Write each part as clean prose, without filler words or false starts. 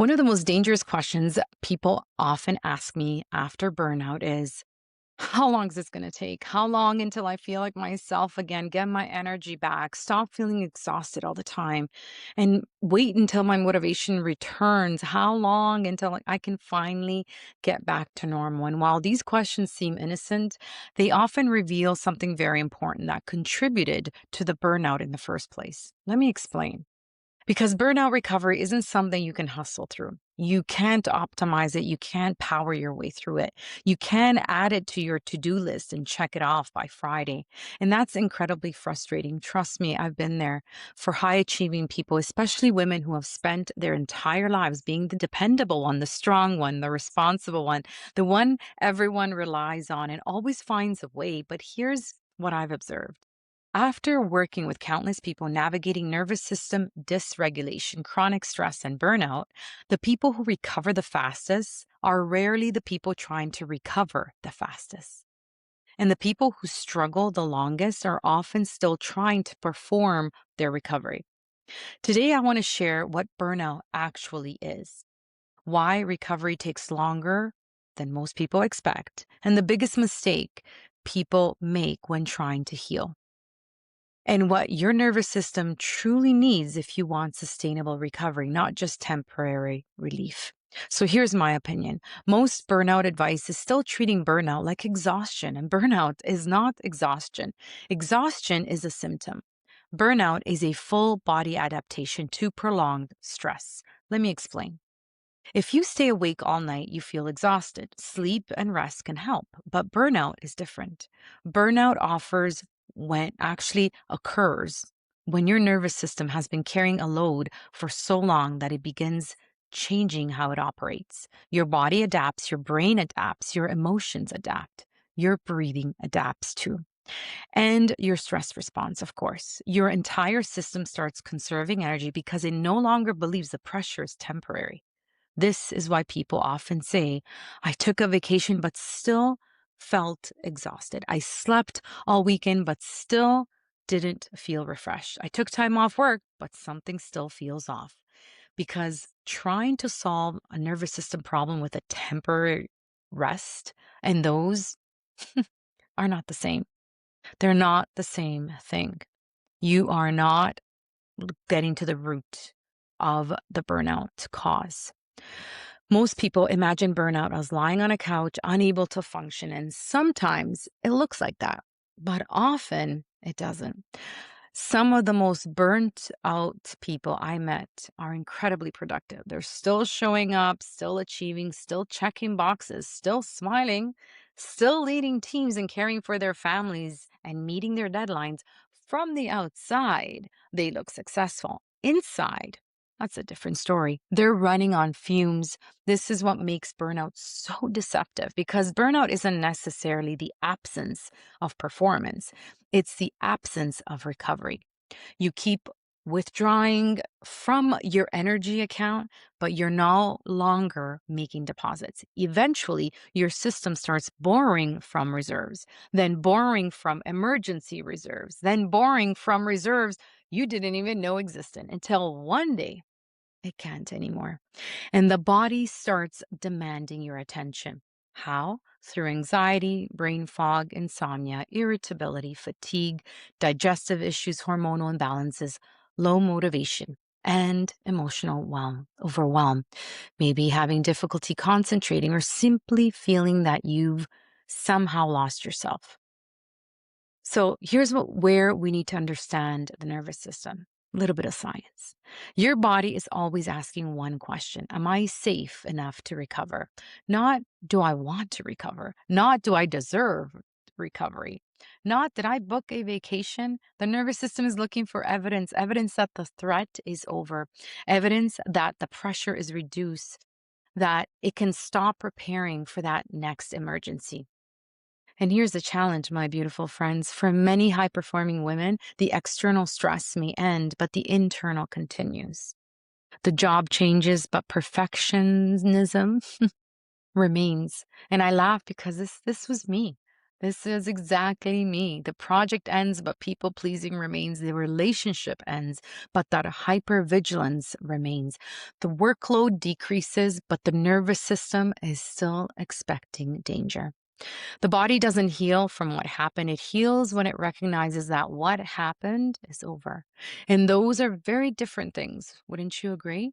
One of the most dangerous questions people often ask me after burnout is, how long is this going to take? How long until I feel like myself again, get my energy back, stop feeling exhausted all the time, and wait until my motivation returns? How long until I can finally get back to normal? And while these questions seem innocent, they often reveal something very important that contributed to the burnout in the first place. Let me explain. Because burnout recovery isn't something you can hustle through. You can't optimize it. You can't power your way through it. You can add it to your to do list and check it off by Friday. And that's incredibly frustrating. Trust me, I've been there for high achieving people, especially women who have spent their entire lives being the dependable one, the strong one, the responsible one, the one everyone relies on and always finds a way. But here's what I've observed. After working with countless people navigating nervous system dysregulation, chronic stress, and burnout, the people who recover the fastest are rarely the people trying to recover the fastest. And the people who struggle the longest are often still trying to perform their recovery. Today, I want to share what burnout actually is, why recovery takes longer than most people expect, and the biggest mistake people make when trying to heal and what your nervous system truly needs if you want sustainable recovery, not just temporary relief. So here's my opinion. Most burnout advice is still treating burnout like exhaustion, and burnout is not exhaustion. Exhaustion is a symptom. Burnout is a full body adaptation to prolonged stress. Let me explain. If you stay awake all night, you feel exhausted. Sleep and rest can help, but burnout is different. Burnout offers when actually occurs when your nervous system has been carrying a load for so long that it begins changing how it operates. Your body adapts, your brain adapts, your emotions adapt, your breathing adapts too. And your stress response, of course. Your entire system starts conserving energy because it no longer believes the pressure is temporary. This is why people often say, I took a vacation but still felt exhausted. I slept all weekend but still didn't feel refreshed. I took time off work, but something still feels off. Because trying to solve a nervous system problem with a temporary rest and those are not the same. They're not the same thing. You are not getting to the root of the burnout cause. Most people imagine burnout as lying on a couch, unable to function, and sometimes it looks like that, but often it doesn't. Some of the most burnt out people I met are incredibly productive. They're still showing up, still achieving, still checking boxes, still smiling, still leading teams and caring for their families and meeting their deadlines. From the outside, they look successful. Inside, that's a different story. They're running on fumes. This is what makes burnout so deceptive because burnout isn't necessarily the absence of performance, it's the absence of recovery. You keep withdrawing from your energy account, but you're no longer making deposits. Eventually, your system starts borrowing from reserves, then borrowing from emergency reserves, then borrowing from reserves you didn't even know existed until one day it can't anymore. And the body starts demanding your attention. How? Through anxiety, brain fog, insomnia, irritability, fatigue, digestive issues, hormonal imbalances, low motivation, and emotional overwhelm. Maybe having difficulty concentrating or simply feeling that you've somehow lost yourself. So here's where we need to understand the nervous system. A little bit of science. Your body is always asking one question. Am I safe enough to recover? Not do I want to recover? Not do I deserve recovery? Not did I book a vacation? The nervous system is looking for evidence, evidence that the threat is over, evidence that the pressure is reduced, that it can stop preparing for that next emergency. And here's the challenge, my beautiful friends. For many high performing women, the external stress may end, but the internal continues. The job changes, but perfectionism remains. And I laugh because this was me. This is exactly me. The project ends, but people pleasing remains. The relationship ends, but that hypervigilance remains. The workload decreases, but the nervous system is still expecting danger. The body doesn't heal from what happened. It heals when it recognizes that what happened is over. And those are very different things. Wouldn't you agree?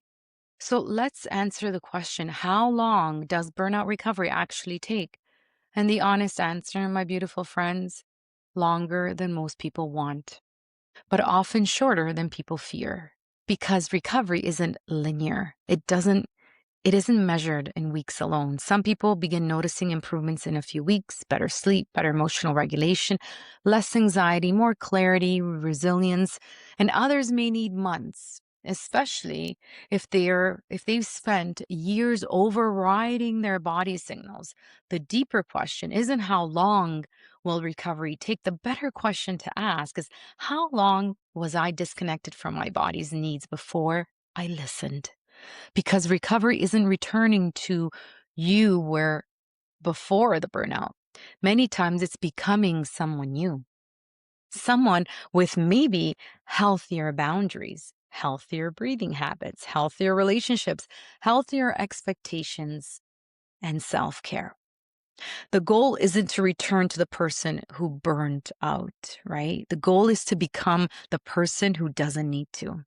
So let's answer the question, how long does burnout recovery actually take? And the honest answer, my beautiful friends, longer than most people want, but often shorter than people fear. Because recovery isn't linear. It isn't measured in weeks alone. Some people begin noticing improvements in a few weeks, better sleep, better emotional regulation, less anxiety, more clarity, resilience, and others may need months, especially if they've spent years overriding their body signals. The deeper question isn't how long will recovery take? The better question to ask is how long was I disconnected from my body's needs before I listened? Because recovery isn't returning to you where before the burnout. Many times it's becoming someone new, someone with maybe healthier boundaries, healthier breathing habits, healthier relationships, healthier expectations, and self care. The goal isn't to return to the person who burned out, right? The goal is to become the person who doesn't need to.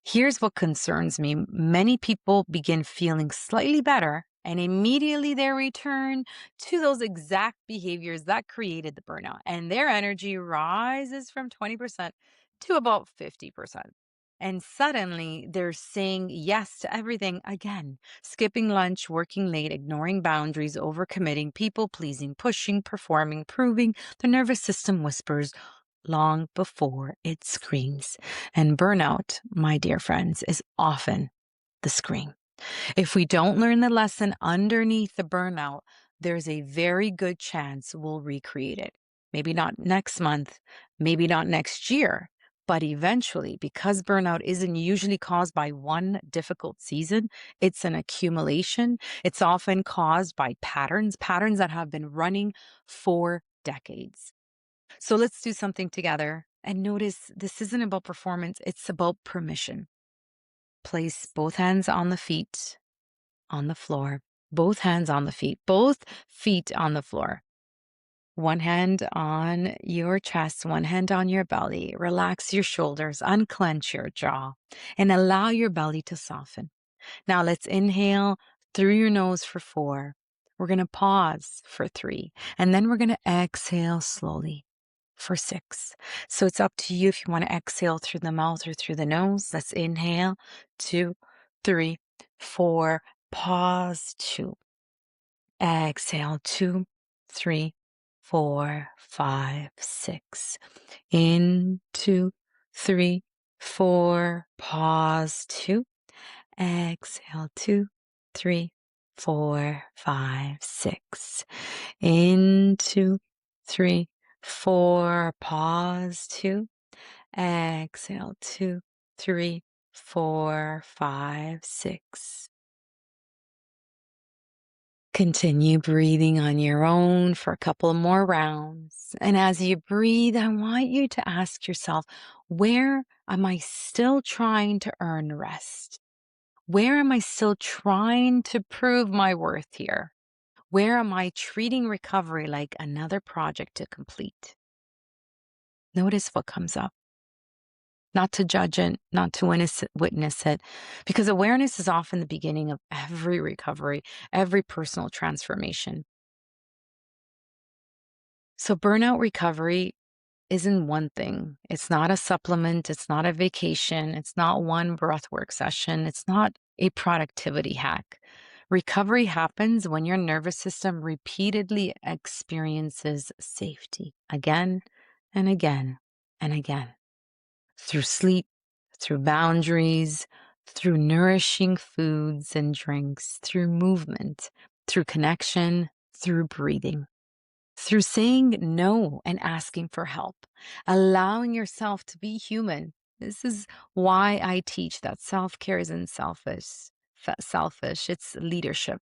Here's what concerns me. Many people begin feeling slightly better and immediately they return to those exact behaviors that created the burnout. And their energy rises from 20% to about 50%. And suddenly they're saying yes to everything again, skipping lunch, working late, ignoring boundaries, overcommitting, people pleasing, pushing, performing, proving. The nervous system whispers, long before it screams. And burnout, my dear friends, is often the scream. If we don't learn the lesson underneath the burnout, there's a very good chance we'll recreate it. Maybe not next month, maybe not next year, but eventually, because burnout isn't usually caused by one difficult season, it's an accumulation. It's often caused by patterns that have been running for decades. So let's do something together and notice this isn't about performance, it's about permission. Place both hands on the feet on the floor, both hands on the feet, both feet on the floor. One hand on your chest, one hand on your belly. Relax your shoulders, unclench your jaw, and allow your belly to soften. Now let's inhale through your nose for 4. We're going to pause for 3, and then we're going to exhale slowly for 6. So it's up to you if you want to exhale through the mouth or through the nose. Let's inhale, 2, 3, 4, pause, 2. Exhale, 2, 3, 4, 5, 6. In, 2, 3, 4, pause, 2. Exhale, 2, 3, 4, 5, 6. In, 2, 3, 4, pause, 2. Exhale, 2, 3, 4, 5, 6. Continue breathing on your own for a couple more rounds. And as you breathe, I want you to ask yourself, where am I still trying to earn rest? Where am I still trying to prove my worth here? Where am I treating recovery like another project to complete? Notice what comes up. Not to judge it, not to witness it, because awareness is often the beginning of every recovery, every personal transformation. So, burnout recovery isn't one thing. It's not a supplement. It's not a vacation. It's not one breathwork session. It's not a productivity hack. Recovery happens when your nervous system repeatedly experiences safety again and again and again through sleep, through boundaries, through nourishing foods and drinks, through movement, through connection, through breathing, through saying no and asking for help, allowing yourself to be human. This is why I teach that self-care isn't selfish. It's leadership.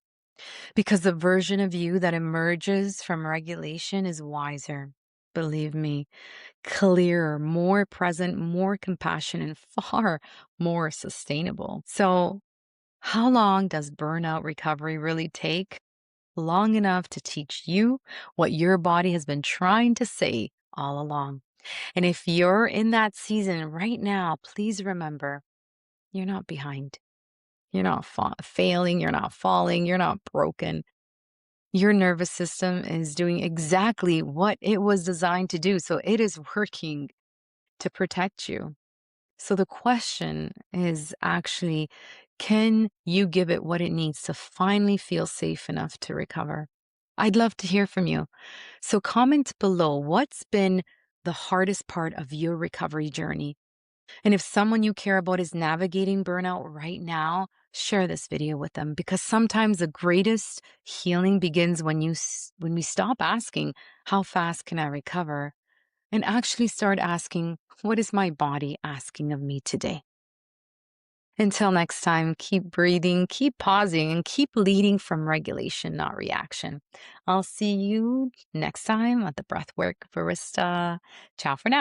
Because the version of you that emerges from regulation is wiser. Believe me, clearer, more present, more compassionate, and far more sustainable. So, how long does burnout recovery really take? Long enough to teach you what your body has been trying to say all along. And if you're in that season right now, please remember you're not behind. You're not failing. You're not falling. You're not broken. Your nervous system is doing exactly what it was designed to do. So it is working to protect you. So the question is actually, can you give it what it needs to finally feel safe enough to recover? I'd love to hear from you. So comment below what's been the hardest part of your recovery journey. And if someone you care about is navigating burnout right now, share this video with them because sometimes the greatest healing begins when we stop asking, how fast can I recover? And actually start asking, what is my body asking of me today? Until next time, keep breathing, keep pausing, and keep leading from regulation, not reaction. I'll see you next time at the Breathwork Barista. Ciao for now.